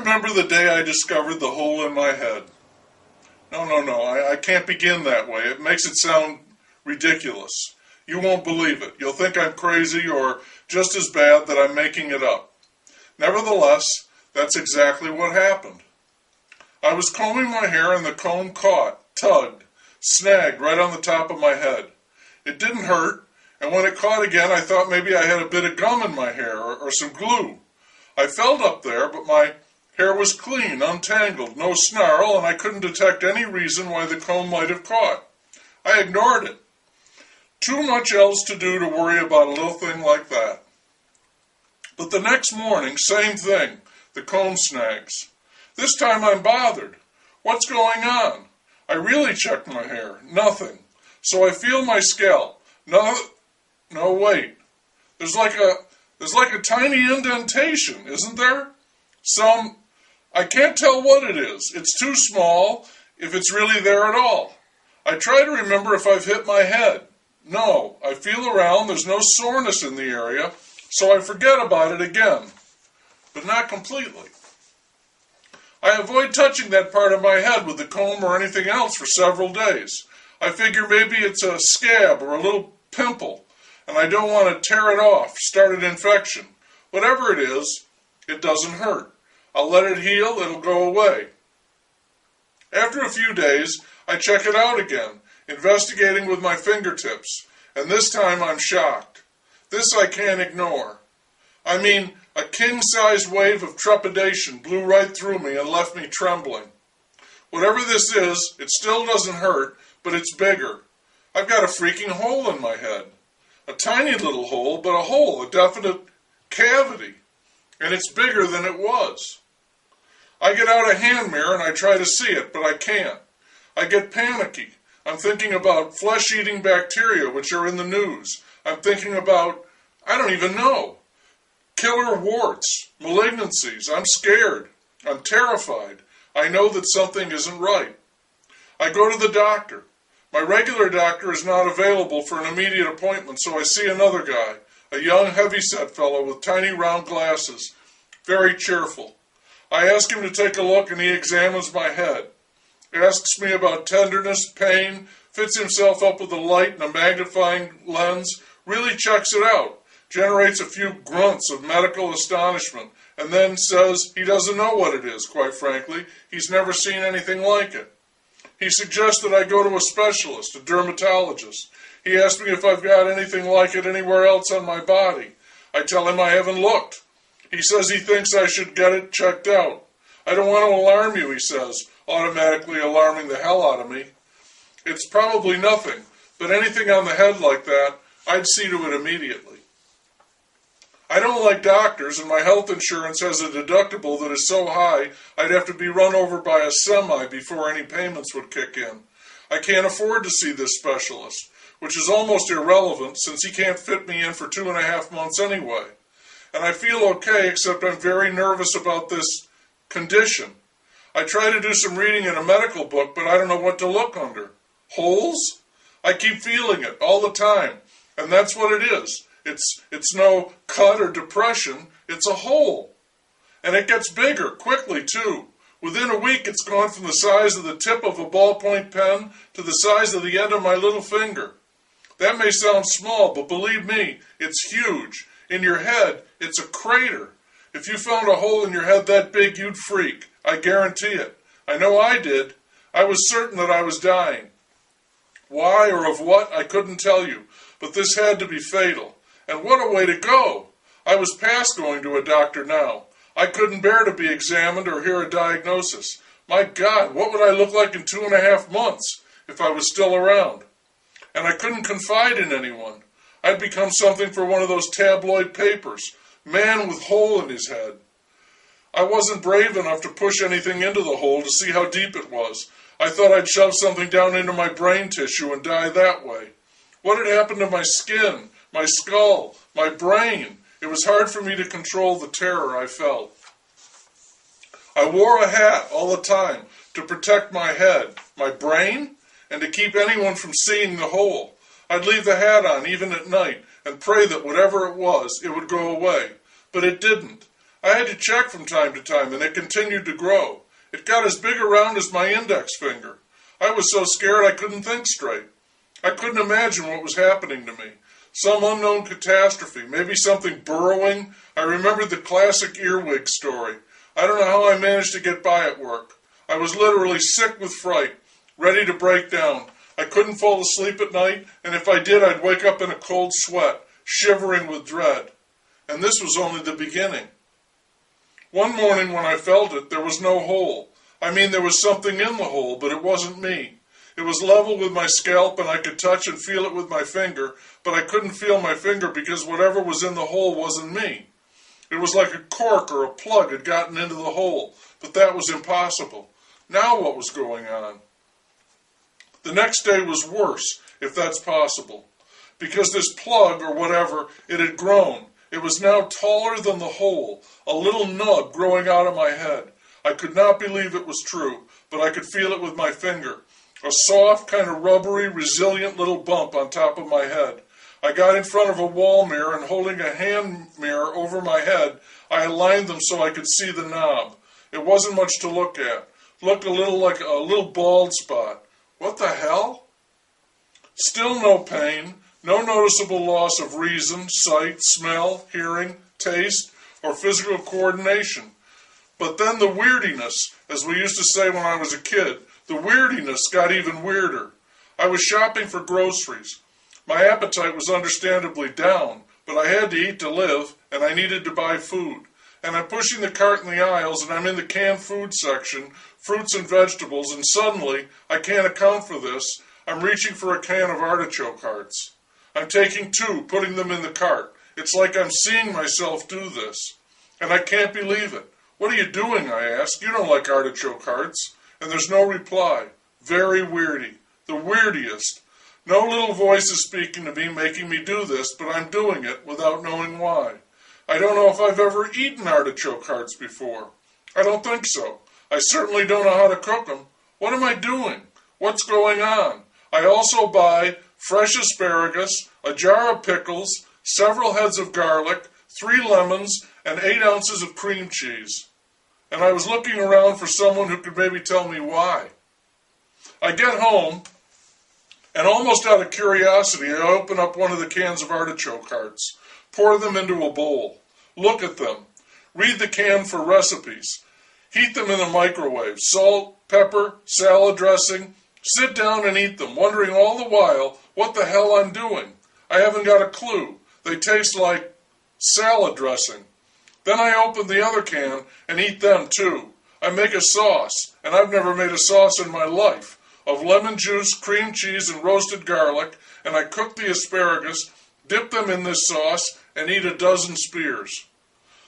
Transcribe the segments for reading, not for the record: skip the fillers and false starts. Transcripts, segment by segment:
remember the day I discovered the hole in my head. No, I can't begin that way. It makes it sound ridiculous. You won't believe it. You'll think I'm crazy or just as bad that I'm making it up. Nevertheless, that's exactly what happened. I was combing my hair and the comb caught, tugged, snagged right on the top of my head. It didn't hurt, and when it caught again, I thought maybe I had a bit of gum in my hair or some glue. I felt up there, but my hair was clean, untangled, no snarl, and I couldn't detect any reason why the comb might have caught. I ignored it. Too much else to do to worry about a little thing like that. But the next morning, same thing, the comb snags. This time I'm bothered. What's going on? I really checked my hair. Nothing. So I feel my scalp. No, wait. There's like a tiny indentation, isn't there? I can't tell what it is. It's too small, if it's really there at all. I try to remember if I've hit my head. No, I feel around, there's no soreness in the area, so I forget about it again. But not completely. I avoid touching that part of my head with the comb or anything else for several days. I figure maybe it's a scab or a little pimple, and I don't want to tear it off, start an infection. Whatever it is, it doesn't hurt. I'll let it heal, it'll go away. After a few days, I check it out again, investigating with my fingertips, and this time I'm shocked. This I can't ignore. I mean, a king-sized wave of trepidation blew right through me and left me trembling. Whatever this is, it still doesn't hurt, but it's bigger. I've got a freaking hole in my head. A tiny little hole, but a hole, a definite cavity. And it's bigger than it was. I get out a hand mirror and I try to see it, but I can't. I get panicky. I'm thinking about flesh-eating bacteria, which are in the news. I'm thinking about, I don't even know, killer warts, malignancies. I'm scared. I'm terrified. I know that something isn't right. I go to the doctor. My regular doctor is not available for an immediate appointment, so I see another guy, a young, heavy-set fellow with tiny round glasses, very cheerful. I ask him to take a look, and he examines my head, asks me about tenderness, pain, fits himself up with a light and a magnifying lens, really checks it out, generates a few grunts of medical astonishment, and then says he doesn't know what it is, quite frankly. He's never seen anything like it. He suggests that I go to a specialist, a dermatologist. He asks me if I've got anything like it anywhere else on my body. I tell him I haven't looked. He says he thinks I should get it checked out. I don't want to alarm you, he says, automatically alarming the hell out of me. It's probably nothing, but anything on the head like that, I'd see to it immediately. I don't like doctors, and my health insurance has a deductible that is so high I'd have to be run over by a semi before any payments would kick in. I can't afford to see this specialist, which is almost irrelevant since he can't fit me in for 2.5 months anyway. And I feel okay, except I'm very nervous about this condition. I try to do some reading in a medical book, but I don't know what to look under. Holes? I keep feeling it all the time, and that's what it is. It's no cut or depression, it's a hole. And it gets bigger, quickly too. Within a week it's gone from the size of the tip of a ballpoint pen to the size of the end of my little finger. That may sound small, but believe me, it's huge. In your head, it's a crater. If you found a hole in your head that big, you'd freak. I guarantee it. I know I did. I was certain that I was dying. Why or of what, I couldn't tell you, but this had to be fatal. And what a way to go! I was past going to a doctor now. I couldn't bear to be examined or hear a diagnosis. My God, what would I look like in 2.5 months if I was still around? And I couldn't confide in anyone. I'd become something for one of those tabloid papers. Man with hole in his head. I wasn't brave enough to push anything into the hole to see how deep it was. I thought I'd shove something down into my brain tissue and die that way. What had happened to my skin, my skull, my brain? It was hard for me to control the terror I felt. I wore a hat all the time to protect my head, my brain, and to keep anyone from seeing the hole. I'd leave the hat on even at night and pray that whatever it was, it would go away. But it didn't. I had to check from time to time, and it continued to grow. It got as big around as my index finger. I was so scared I couldn't think straight. I couldn't imagine what was happening to me. Some unknown catastrophe, maybe something burrowing. I remembered the classic earwig story. I don't know how I managed to get by at work. I was literally sick with fright, ready to break down. I couldn't fall asleep at night, and if I did, I'd wake up in a cold sweat, shivering with dread. And this was only the beginning. One morning when I felt it, there was no hole. I mean, there was something in the hole, but it wasn't me. It was level with my scalp, and I could touch and feel it with my finger, but I couldn't feel my finger because whatever was in the hole wasn't me. It was like a cork or a plug had gotten into the hole, but that was impossible. Now what was going on? The next day was worse, if that's possible, because this plug, or whatever, it had grown. It was now taller than the hole, a little nub growing out of my head. I could not believe it was true, but I could feel it with my finger. A soft, kind of rubbery, resilient little bump on top of my head. I got in front of a wall mirror and holding a hand mirror over my head, I aligned them so I could see the knob. It wasn't much to look at. Looked a little like a little bald spot. What the hell? Still no pain, no noticeable loss of reason, sight, smell, hearing, taste, or physical coordination. But then the weirdiness, as we used to say when I was a kid, the weirdiness got even weirder. I was shopping for groceries. My appetite was understandably down, but I had to eat to live, and I needed to buy food. And I'm pushing the cart in the aisles, and I'm in the canned food section, fruits and vegetables, and suddenly, I can't account for this, I'm reaching for a can of artichoke hearts. I'm taking two, putting them in the cart. It's like I'm seeing myself do this. And I can't believe it. What are you doing, I ask. You don't like artichoke hearts. And there's no reply. Very weirdy. The weirdiest. No little voice is speaking to me, making me do this, but I'm doing it without knowing why. I don't know if I've ever eaten artichoke hearts before. I don't think so. I certainly don't know how to cook them. What am I doing? What's going on? I also buy fresh asparagus, a jar of pickles, several heads of garlic, 3 lemons, and 8 ounces of cream cheese. And I was looking around for someone who could maybe tell me why. I get home, and almost out of curiosity, I open up one of the cans of artichoke hearts, pour them into a bowl, look at them, read the can for recipes, heat them in the microwave, salt, pepper, salad dressing, sit down and eat them, wondering all the while what the hell I'm doing. I haven't got a clue. They taste like salad dressing. Then I open the other can and eat them too. I make a sauce, and I've never made a sauce in my life, of lemon juice, cream cheese, and roasted garlic, and I cook the asparagus, dip them in this sauce, and eat a dozen spears.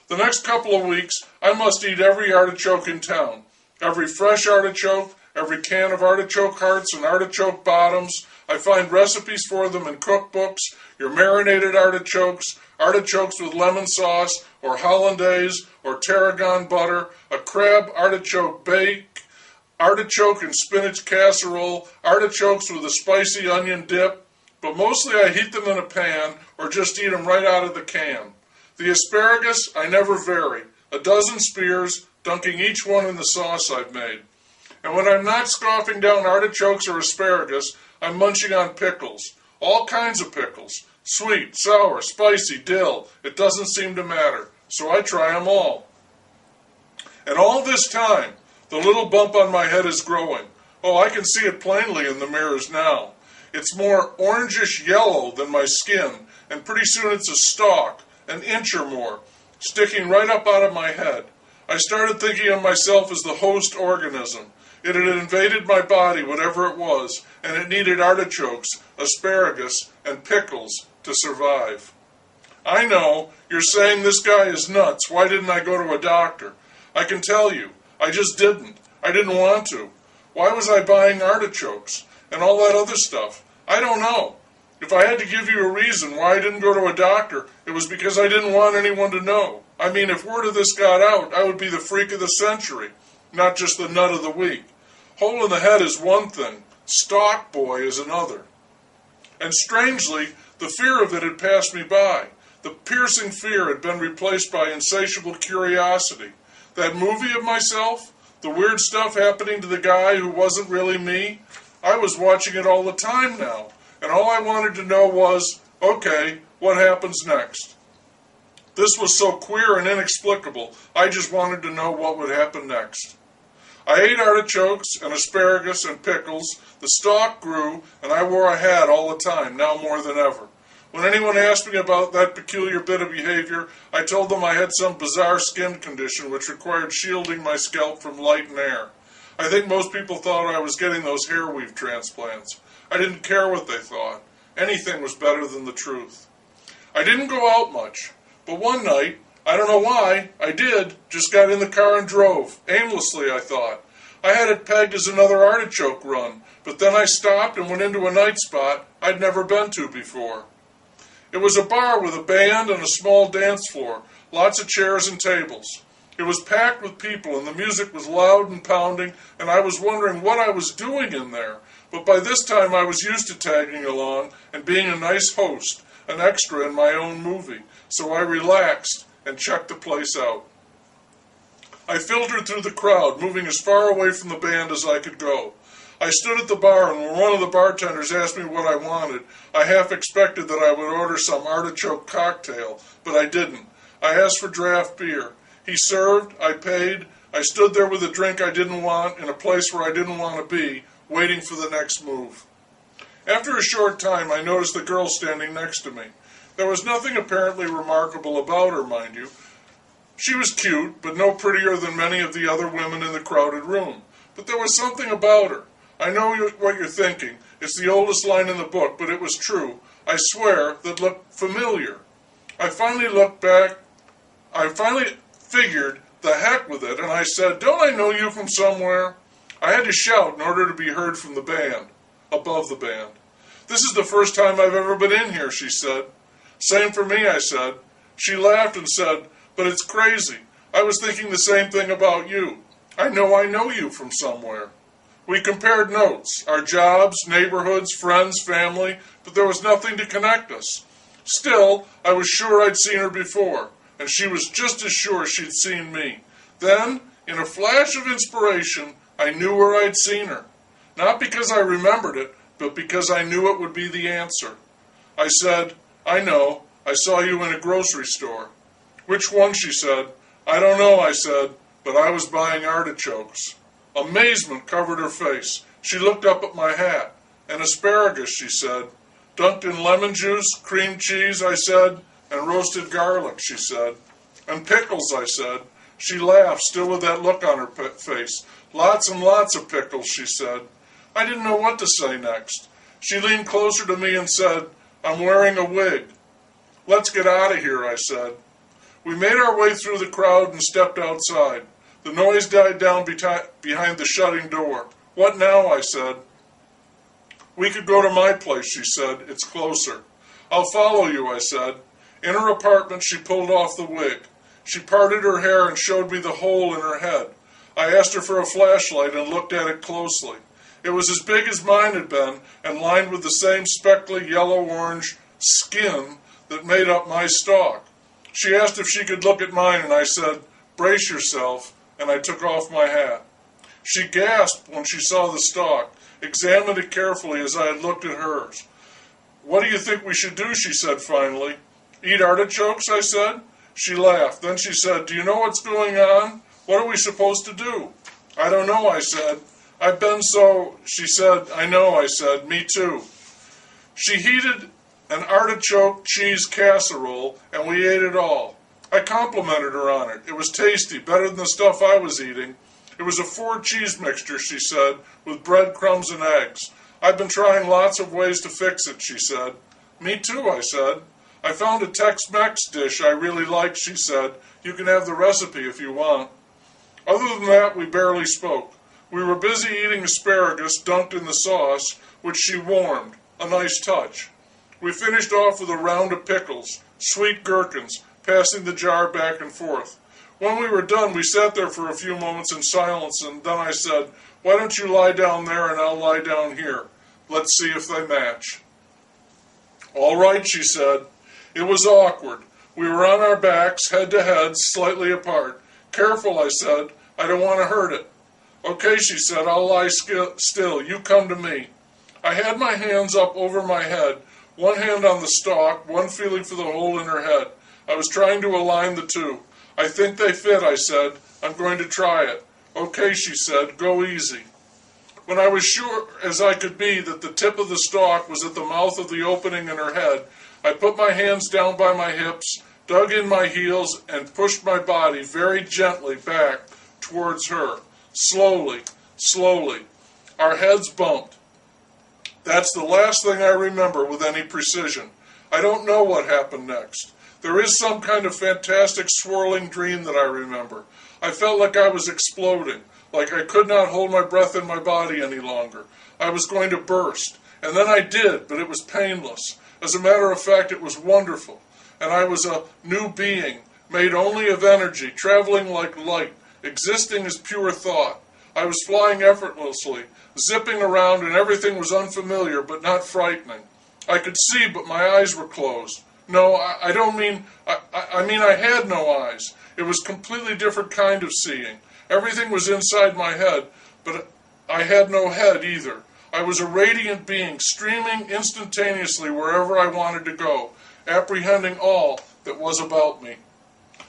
The next couple of weeks, I must eat every artichoke in town, every fresh artichoke, every can of artichoke hearts and artichoke bottoms. I find recipes for them in cookbooks, your marinated artichokes, artichokes with lemon sauce, or hollandaise, or tarragon butter, a crab artichoke bake, artichoke and spinach casserole, artichokes with a spicy onion dip, but mostly I heat them in a pan or just eat them right out of the can. The asparagus, I never vary, a dozen spears, dunking each one in the sauce I've made. And when I'm not scoffing down artichokes or asparagus, I'm munching on pickles, all kinds of pickles, sweet, sour, spicy, dill, it doesn't seem to matter, so I try them all. And all this time, the little bump on my head is growing. Oh, I can see it plainly in the mirrors now. It's more orangish yellow than my skin, and pretty soon it's a stalk, an inch or more, sticking right up out of my head. I started thinking of myself as the host organism. It had invaded my body, whatever it was, and it needed artichokes, asparagus, and pickles to survive. I know, you're saying this guy is nuts. Why didn't I go to a doctor? I can tell you, I just didn't. I didn't want to. Why was I buying artichokes and all that other stuff? I don't know. If I had to give you a reason why I didn't go to a doctor, it was because I didn't want anyone to know. I mean, if word of this got out, I would be the freak of the century, not just the nut of the week. Hole in the head is one thing, stalk boy is another. And strangely, the fear of it had passed me by. The piercing fear had been replaced by insatiable curiosity. That movie of myself, the weird stuff happening to the guy who wasn't really me, I was watching it all the time now, and all I wanted to know was, okay, what happens next? This was so queer and inexplicable, I just wanted to know what would happen next. I ate artichokes and asparagus and pickles, the stalk grew, and I wore a hat all the time, now more than ever. When anyone asked me about that peculiar bit of behavior, I told them I had some bizarre skin condition which required shielding my scalp from light and air. I think most people thought I was getting those hair weave transplants. I didn't care what they thought. Anything was better than the truth. I didn't go out much. But one night, I don't know why, I did, just got in the car and drove. Aimlessly, I thought. I had it pegged as another artichoke run, but then I stopped and went into a night spot I'd never been to before. It was a bar with a band and a small dance floor, lots of chairs and tables. It was packed with people and the music was loud and pounding, and I was wondering what I was doing in there. But by this time I was used to tagging along and being a nice host, an extra in my own movie, so I relaxed and checked the place out. I filtered through the crowd, moving as far away from the band as I could go. I stood at the bar, and when one of the bartenders asked me what I wanted, I half expected that I would order some artichoke cocktail, but I didn't. I asked for draft beer. He served, I paid, I stood there with a drink I didn't want in a place where I didn't want to be, waiting for the next move. After a short time, I noticed the girl standing next to me. There was nothing apparently remarkable about her, mind you. She was cute, but no prettier than many of the other women in the crowded room. But there was something about her. I know what you're thinking. It's the oldest line in the book, but it was true. I swear that looked familiar. I finally figured the heck with it, and I said, "Don't I know you from somewhere?" I had to shout in order to be heard from the band, above the band. "This is the first time I've ever been in here," she said. "Same for me," I said. She laughed and said, "But it's crazy. I was thinking the same thing about you. I know you from somewhere." We compared notes, our jobs, neighborhoods, friends, family, but there was nothing to connect us. Still, I was sure I'd seen her before, and she was just as sure she'd seen me. Then, in a flash of inspiration, I knew where I'd seen her. Not because I remembered it, but because I knew it would be the answer. I said, "I know, I saw you in a grocery store." "Which one?" she said. "I don't know," I said, "but I was buying artichokes." Amazement covered her face. She looked up at my hat. "And asparagus," she said. "Dunked in lemon juice, cream cheese," I said, "and roasted garlic," she said. "And pickles," I said. She laughed, still with that look on her face. "Lots and lots of pickles," she said. I didn't know what to say next. She leaned closer to me and said, "I'm wearing a wig." "Let's get out of here," I said. We made our way through the crowd and stepped outside. The noise died down behind the shutting door. "What now?" I said. "We could go to my place," she said. "It's closer." "I'll follow you," I said. In her apartment, she pulled off the wig. She parted her hair and showed me the hole in her head. I asked her for a flashlight and looked at it closely. It was as big as mine had been and lined with the same speckly yellow-orange skin that made up my stalk. She asked if she could look at mine, and I said, "Brace yourself," and I took off my hat. She gasped when she saw the stalk, examined it carefully as I had looked at hers. "What do you think we should do?" she said finally. "Eat artichokes?" I said. She laughed. Then she said, "Do you know what's going on? What are we supposed to do?" "I don't know," I said. "I've been so..." She said, "I know," I said. "Me too." She heated an artichoke cheese casserole, and we ate it all. I complimented her on it. It was tasty, better than the stuff I was eating. It was a 4-cheese mixture, she said, with breadcrumbs and eggs. "I've been trying lots of ways to fix it," she said. "Me too," I said. "I found a Tex-Mex dish I really like," she said. "You can have the recipe if you want." Other than that, we barely spoke. We were busy eating asparagus dunked in the sauce, which she warmed, a nice touch. We finished off with a round of pickles, sweet gherkins, passing the jar back and forth. When we were done, we sat there for a few moments in silence, and then I said, "Why don't you lie down there and I'll lie down here? Let's see if they match." "All right," she said. It was awkward. We were on our backs, head to head, slightly apart. Careful, I said. I don't want to hurt it. Okay, she said, I'll lie still. You come to me. I had my hands up over my head, one hand on the stalk, one feeling for the hole in her head. I was trying to align the two. I think they fit, I said. I'm going to try it. Okay, she said, go easy. When I was sure as I could be that the tip of the stalk was at the mouth of the opening in her head, I put my hands down by my hips, dug in my heels, and pushed my body very gently back towards her. Slowly, slowly. Our heads bumped. That's the last thing I remember with any precision. I don't know what happened next. There is some kind of fantastic swirling dream that I remember. I felt like I was exploding, like I could not hold my breath in my body any longer. I was going to burst. And then I did, but it was painless. As a matter of fact, it was wonderful. And I was a new being, made only of energy, traveling like light, existing as pure thought. I was flying effortlessly, zipping around, and everything was unfamiliar but not frightening. I could see, but my eyes were closed. No, I don't mean, I mean I had no eyes. It was a completely different kind of seeing. Everything was inside my head, but I had no head either. I was a radiant being, streaming instantaneously wherever I wanted to go, apprehending all that was about me.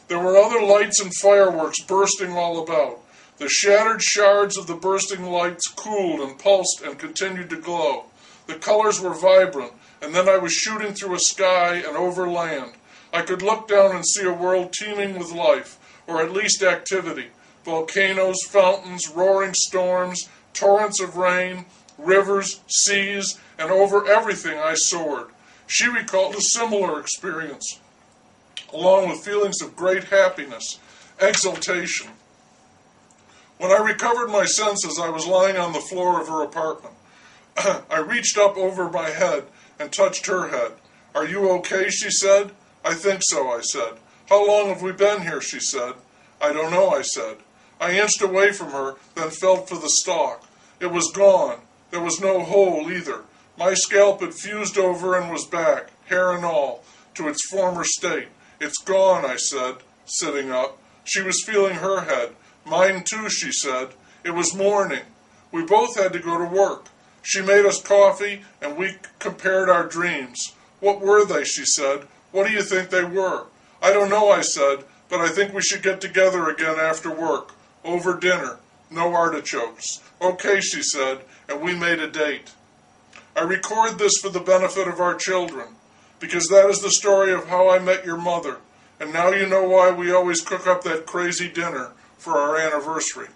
There were other lights and fireworks bursting all about. The shattered shards of the bursting lights cooled and pulsed and continued to glow. The colors were vibrant, and then I was shooting through a sky and over land. I could look down and see a world teeming with life, or at least activity. Volcanoes, fountains, roaring storms, torrents of rain, rivers, seas, and over everything I soared. She recalled a similar experience, along with feelings of great happiness, exultation. When I recovered my senses, I was lying on the floor of her apartment. I reached up over my head and touched her head. Are you okay? She said. I think so, I said. How long have we been here? She said. I don't know, I said. I inched away from her, then felt for the stalk. It was gone. There was no hole either. My scalp had fused over and was back, hair and all, to its former state. It's gone, I said, sitting up. She was feeling her head. Mine too, she said. It was morning. We both had to go to work. She made us coffee, and we compared our dreams. What were they, she said. What do you think they were? I don't know, I said, but I think we should get together again after work. Over dinner. No artichokes. Okay, she said, and we made a date. I record this for the benefit of our children, because that is the story of how I met your mother, and now you know why we always cook up that crazy dinner for our anniversary.